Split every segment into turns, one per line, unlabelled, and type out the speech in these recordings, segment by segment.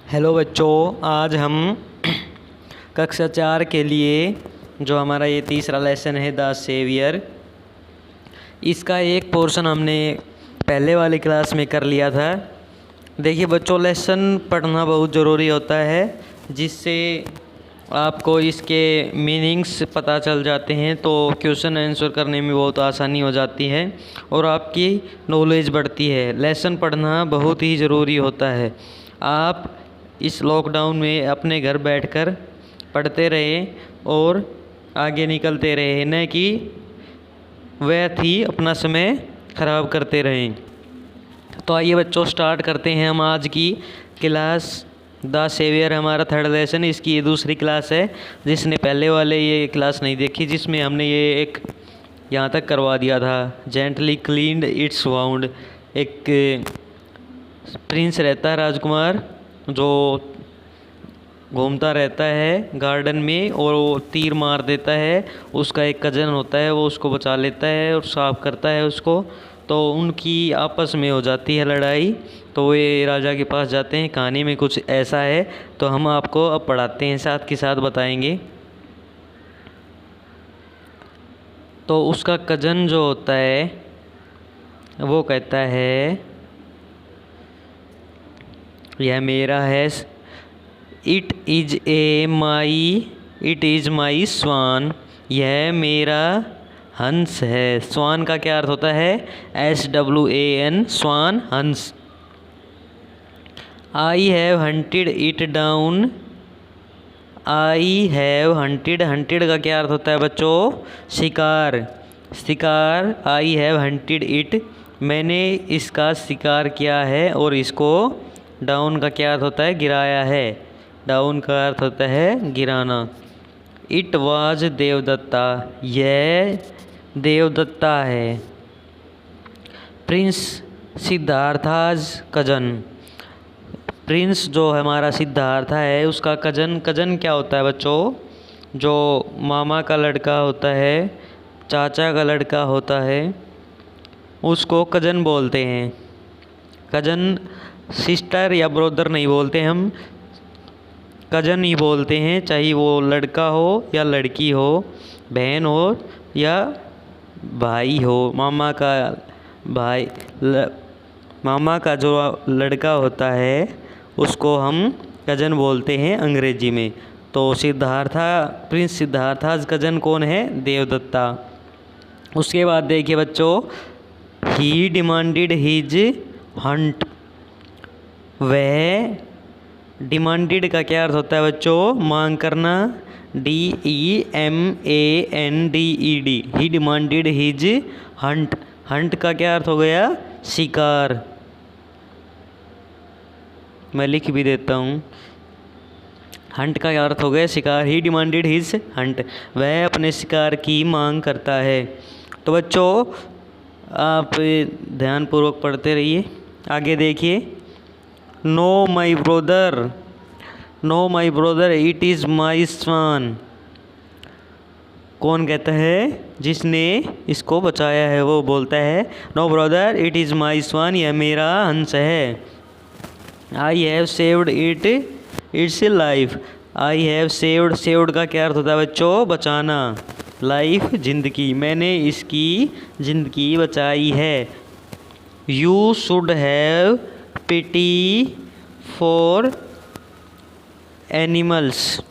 Hello बच्चों, आज हम कक्षा 4 के लिए जो हमारा ये तीसरा लेसन है द सेवियर, इसका एक पोर्शन हमने पहले वाली क्लास में कर लिया था। देखिए बच्चों, लेसन पढ़ना बहुत ज़रूरी होता है, जिससे आपको इसके मीनिंग्स पता चल जाते हैं, तो क्वेश्चन आंसर करने में बहुत आसानी हो जाती है और आपकी नॉलेज बढ़ती है। लेसन पढ़ना बहुत ही ज़रूरी होता है। आप इस लॉकडाउन में अपने घर बैठकर पढ़ते रहे और आगे निकलते रहे, न कि व्यर्थ ही अपना समय ख़राब करते रहें। तो आइए बच्चों, स्टार्ट करते हैं हम आज की क्लास। द सेवियर हमारा थर्ड लेसन, इसकी ये दूसरी क्लास है। जिसने पहले वाले ये क्लास नहीं देखी, जिसमें हमने ये एक यहाँ तक करवा दिया था, जेंटली क्लीन्ड इट्स वाउंड। एक प्रिंस रहता है, राजकुमार, जो घूमता रहता है गार्डन में और वो तीर मार देता है। उसका एक कज़न होता है, वो उसको बचा लेता है और साफ करता है उसको। तो उनकी आपस में हो जाती है लड़ाई, तो वे राजा के पास जाते हैं। कहानी में कुछ ऐसा है, तो हम आपको अब पढ़ाते हैं, साथ के साथ बताएंगे। तो उसका कज़न जो होता है वो कहता है, यह मेरा है, इट इज़ माई स्वान, यह मेरा हंस है। स्वान का क्या अर्थ होता है? SWAN, स्वान, हंस। I have hunted it down, I have hunted, hunted का क्या अर्थ होता है बच्चों? शिकार, शिकार। आई हैव हंटेड इट, मैंने इसका शिकार किया है। और इसको डाउन का क्या अर्थ होता है? गिराया है। डाउन का अर्थ होता है गिराना। इट वाज देवदत्ता, यह देवदत्ता है। प्रिंस सिद्धार्थाज कजन, प्रिंस जो हमारा सिद्धार्था है उसका कजन, कजन क्या होता है बच्चों? जो मामा का लड़का होता है, चाचा का लड़का होता है, उसको कजन बोलते हैं। कजन सिस्टर या ब्रदर नहीं बोलते, हम कजन ही बोलते हैं, चाहे वो लड़का हो या लड़की हो, बहन हो या भाई हो। मामा का भाई, मामा का जो लड़का होता है उसको हम कजन बोलते हैं अंग्रेजी में। तो सिद्धार्था, प्रिंस सिद्धार्था कजन कौन है? देवदत्ता। उसके बाद देखिए बच्चों, ही डिमांडेड हिज हंट, वह, डिमांडेड का क्या अर्थ होता है बच्चों? मांग करना, DEMANDED, ही डिमांडेड हिज हंट। हंट का क्या अर्थ हो गया? शिकार। मैं लिख भी देता हूँ, हंट का अर्थ हो गया शिकार। ही डिमांडेड हिज हंट, वह अपने शिकार की मांग करता है। तो बच्चों आप ध्यानपूर्वक पढ़ते रहिए। आगे देखिए, no my brother, no my brother, it is my swan. कौन कहता है? जिसने इसको बचाया है वो बोलता है, no brother it is my swan, यह मेरा हंस है। I have saved it its life, I have saved, saved का क्या अर्थ होता है बच्चों? बचाना। लाइफ, जिंदगी, मैंने इसकी जिंदगी बचाई है। You should have pity for animals,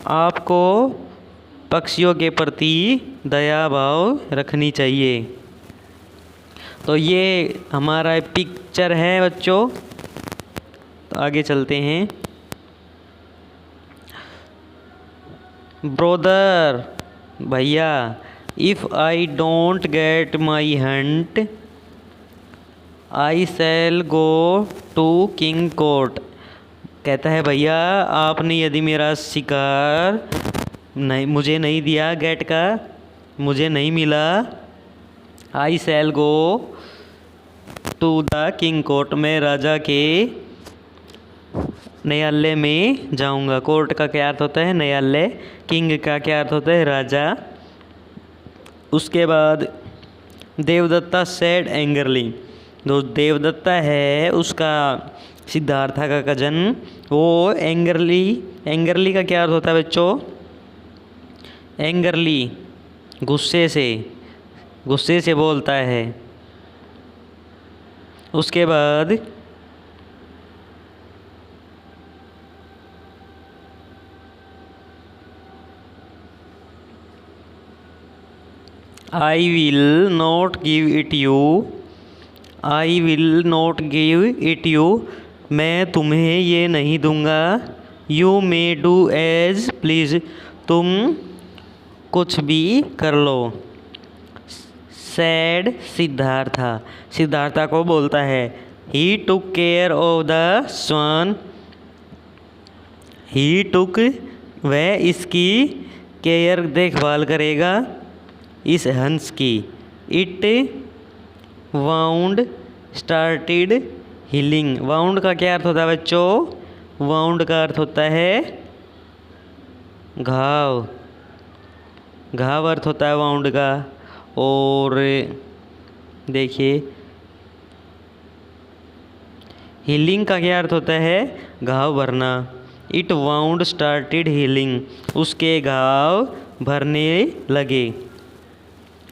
आपको पक्षियों के प्रति दया भाव रखनी चाहिए। तो ये हमारा पिक्चर है बच्चों। तो आगे चलते हैं। ब्रदर, भैया, if I don't get my hunt I shall go to king court. कहता है, भैया आपने यदि मेरा शिकार नहीं, मुझे नहीं दिया, गेट का मुझे नहीं मिला, I shall go to the king court, मैं राजा के न्यायालय में जाऊंगा। कोर्ट का क्या अर्थ होता है? न्यायालय। किंग का क्या अर्थ होता है? राजा। उसके बाद देवदत्ता सेड एंगरली, जो देवदत्ता है उसका सिद्धार्था का कजन वो एंगरली का क्या अर्थ होता है बच्चों? एंगरली गुस्से से बोलता है। उसके बाद I will not give it you, मैं तुम्हें ये नहीं दूंगा। You may do as please, तुम कुछ भी कर लो। सैड सिद्धार्था को बोलता है। ही टुक केयर ऑफ द स्वान, वह इसकी केयर देखभाल करेगा इस हंस की। It wound started healing, wound का क्या अर्थ होता है बच्चों? वाउंड का अर्थ होता है घाव अर्थ होता है वाउंड का। और देखिए हीलिंग का क्या अर्थ होता है? घाव भरना। इट वाउंड स्टार्टेड हीलिंग, उसके घाव भरने लगे।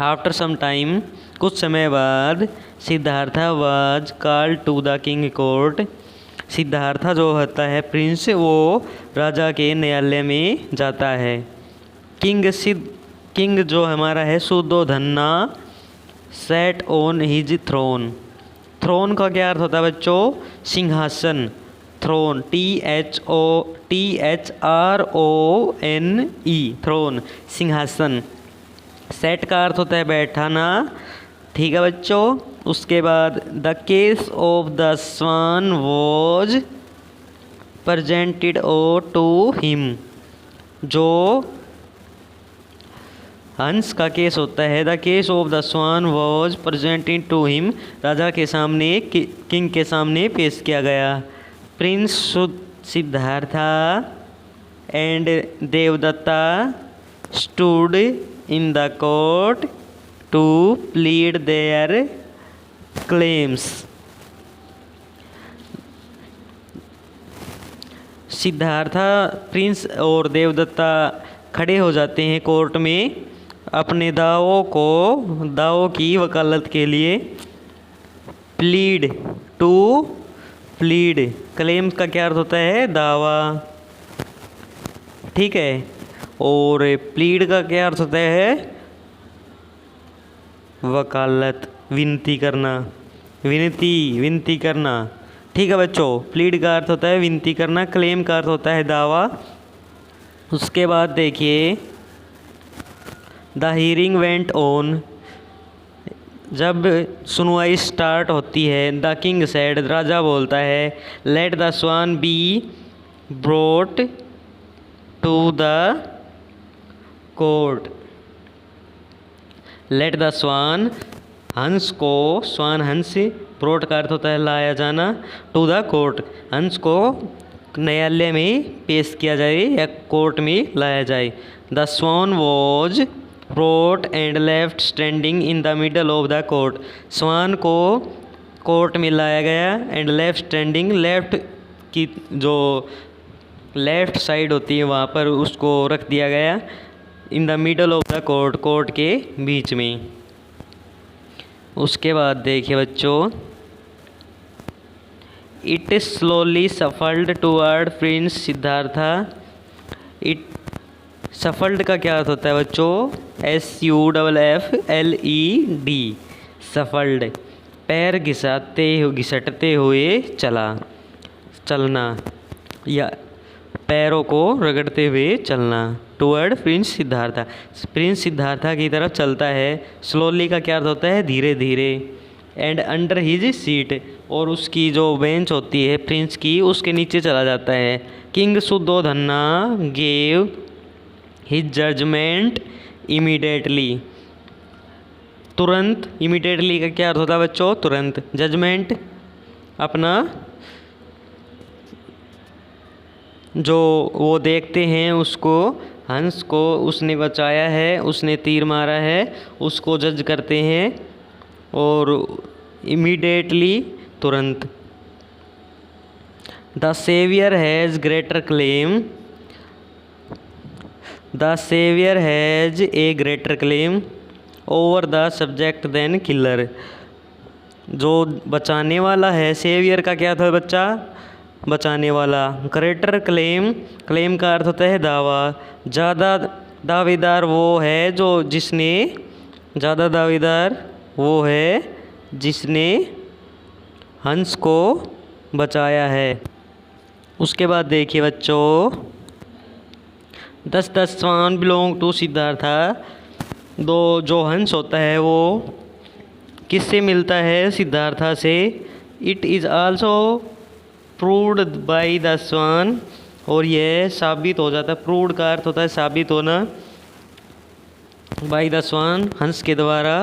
आफ्टर सम टाइम, कुछ समय बाद, Siddhartha was called to the king court, Siddhartha जो होता है प्रिंस, वो राजा के न्यायालय में जाता है। किंग जो हमारा है Suddhodana set on his throne, throne का क्या अर्थ होता है बच्चों? सिंहासन। थ्रोन THRONE, थ्रोन सिंहासन। सेट का अर्थ होता है बैठाना, ठीक है बच्चों। उसके बाद the case of the swan was presented to him, जो हंस का केस होता है, the case of the swan was presented to him, राजा के सामने, किंग के सामने पेश किया गया। Prince Siddhartha and Devadatta stood in the court to plead their claims. Siddhartha, prince और देवदत्ता खड़े हो जाते हैं कोर्ट में अपने दावों की वकालत के लिए। प्लीड, क्लेम्स का क्या अर्थ होता है? दावा, ठीक है। और प्लीड का क्या अर्थ होता है? वकालत, विनती करना, ठीक है बच्चों। प्लीड का अर्थ होता है विनती करना, क्लेम का अर्थ होता है दावा। उसके बाद देखिए द हियरिंग वेंट ऑन, जब सुनवाई स्टार्ट होती है, द किंग सेड, राजा बोलता है, let the swan be brought to the court, let the swan, हंस को, स्वान हंस, ब्रोट का अर्थ होता है लाया जाना, टू द कोर्ट, हंस को न्यायालय में पेश किया जाए या कोर्ट में लाया जाए। The swan was brought and left standing in the middle of the court, swan को कोर्ट में लाया गया एंड लेफ्ट स्टैंडिंग, लेफ्ट की जो लेफ्ट साइड होती है वहाँ पर उसको रख दिया गया, इन the middle of the court, court के बीच में। उसके बाद देखिए बच्चों it slowly shuffled toward Prince Siddhartha, it shuffled का क्या अर्थ होता है बच्चों? SUFFLED, सफल्ड, पैर घिसटते हुए चलना या पैरों को रगड़ते हुए चलना। टूवर्ड प्रिंस सिद्धार्था की तरफ चलता है। स्लोली का क्या अर्थ होता है? धीरे धीरे। एंड अंडर हिज सीट, और उसकी जो बेंच होती है प्रिंस की, उसके नीचे चला जाता है। King Suddhodana gave his judgment immediately, तुरंत। इमीडिएटली का क्या अर्थ होता है बच्चों? तुरंत। जजमेंट अपना जो वो देखते हैं उसको, हंस को उसने बचाया है, उसने तीर मारा है, उसको जज करते हैं और इमीडिएटली, तुरंत। The saviour has greater claim, the saviour has a greater claim over the subject than killer. जो बचाने वाला है, सेवियर का क्या था बच्चा, बचाने वाला। ग्रेटर क्लेम, क्लेम का अर्थ होता है दावा। ज़्यादा दावेदार वो है जो जिसने, ज़्यादा दावेदार वो है जिसने हंस को बचाया है। उसके बाद देखिए बच्चों, the swan belong to Siddhartha. जो हंस होता है वो किससे मिलता है, सिद्धार्था से। It is also proved by the swan, और यह साबित हो जाता है, प्रूव्ड का अर्थ होता है साबित होना, बाई द स्वान, हंस के द्वारा।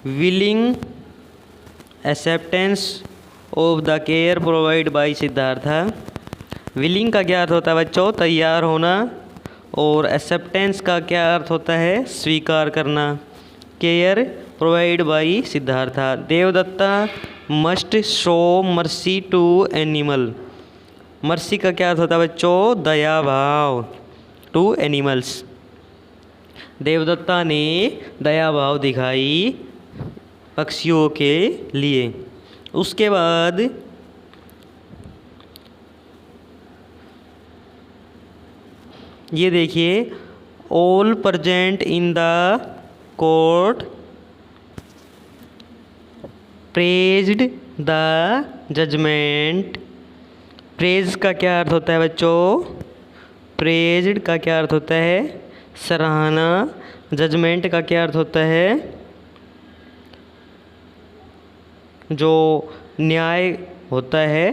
Willing acceptance of the care provide by Siddhartha. Willing का क्या अर्थ होता है बच्चों, तैयार होना, और एक्सेप्टेंस का क्या अर्थ होता है, स्वीकार करना। Care provide by Siddhartha. Devadatta must show mercy to animal. Mercy का क्या अर्थ होता है बच्चों, दया भाव, टू एनिमल्स। देवदत्ता ने दया भाव दिखाई पक्षियों के लिए। उसके बाद ये देखिए, all present in the court praised the judgment. Praise का क्या अर्थ होता है बच्चों, प्रेज्ड का क्या अर्थ होता है, सराहना। जजमेंट का क्या अर्थ होता है, जो न्याय होता है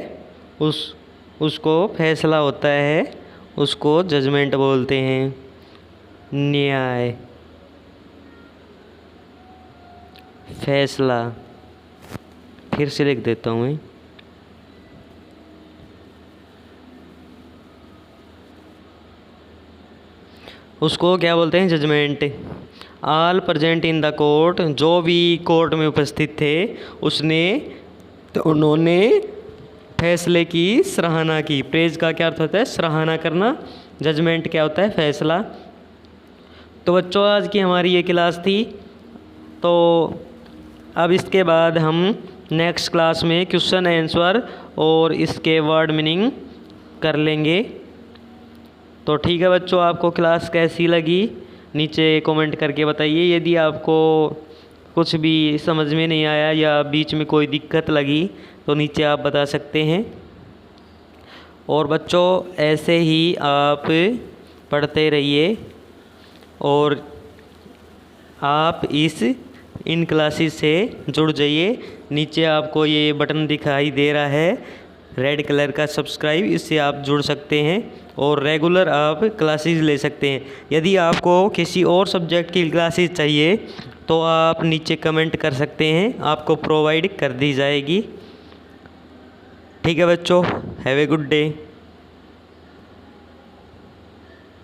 उसको फैसला होता है, उसको जजमेंट बोलते हैं, न्याय, फैसला। फिर से लिख देता हूँ मैं। उसको क्या बोलते हैं, judgment. All present in the court, जो भी कोर्ट में उपस्थित थे उन्होंने फैसले की सराहना की। प्रेज का क्या अर्थ होता है, सराहना करना। जजमेंट क्या होता है, फैसला। तो बच्चों आज की हमारी ये क्लास थी। तो अब इसके बाद हम नेक्स्ट क्लास में क्वेश्चन आंसर और इसके वर्ड मीनिंग कर लेंगे। तो ठीक है बच्चों, आपको क्लास कैसी लगी नीचे कमेंट करके बताइए। यदि आपको कुछ भी समझ में नहीं आया या बीच में कोई दिक्कत लगी तो नीचे आप बता सकते हैं। और बच्चों ऐसे ही आप पढ़ते रहिए, और आप इन क्लासेस से जुड़ जाइए। नीचे आपको ये बटन दिखाई दे रहा है रेड कलर का, सब्सक्राइब, इससे आप जुड़ सकते हैं और रेगुलर आप क्लासेस ले सकते हैं। यदि आपको किसी और सब्जेक्ट की क्लासेस चाहिए तो आप नीचे कमेंट कर सकते हैं, आपको प्रोवाइड कर दी जाएगी। ठीक है बच्चों, हैव ए गुड डे।